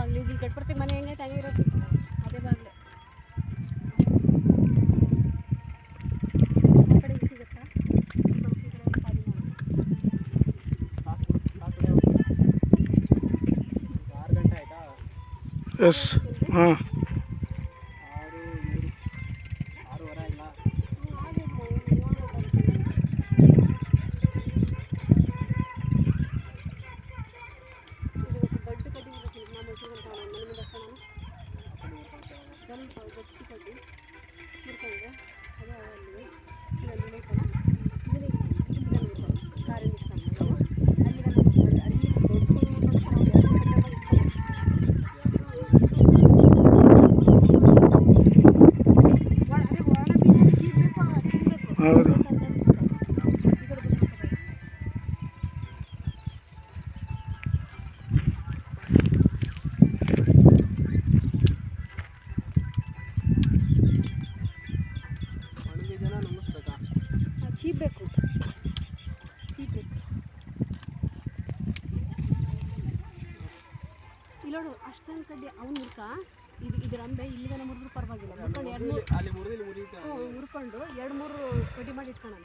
ಬಾಗ್ಲಿ ಇಲ್ಲಿ ಕಟ್ಬಿಡ್ತೀವಿ ಮನೆ ಹೆಂಗೈತೆ ಹಂಗಿರೋದು ಅದೇ ಬಾಗ್ಲೆ ಆ ಕಡೆ ಸಿಗುತ್ತಾ ಎಸ್ ಹಾಂ ಹೌದು ಚೀಬೇಕು ಇಲ್ಲೋಡು ಅಷ್ಟು ಸಣ್ಣ ಕಡ್ಡಿ ಅವ್ನು ಮುರ್ಕ ಇದ್ರ ಅಂಬೆ ಇಲ್ಲಿಗನ ಮುರಿದ್ರು ಪರವಾಗಿಲ್ಲ ಮುರ್ಕೊಂಡು 2-3 ಕಡ್ಡಿ ಮಾಡಿ ಇಟ್ಕೊಳ್ಳೋಣ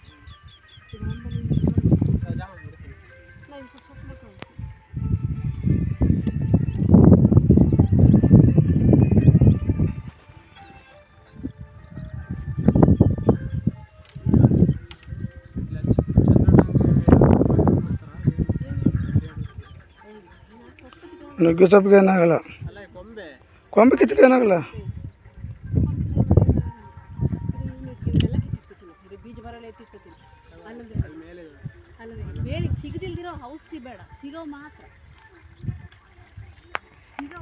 ನುಗ್ಗೆ ಸೊಪ್ಪಿಗೆ ಏನಾಗಲ್ಲ ಕೊಂಬೆ ಕಿತ್ತಕ್ಕೆ ಏನಾಗಲ್ಲ ಬೀಜ ಬರಲ್ಲ ಎತ್ತಿಸ್ಕೊತೀನಿ ಬೇರೆ ಸಿಗದಿಲ್ದಿರೋ ಔಷಧಿ ಬೇಡ ಸಿಗೋ ಮಾತ್ರ ಸಿಗೋ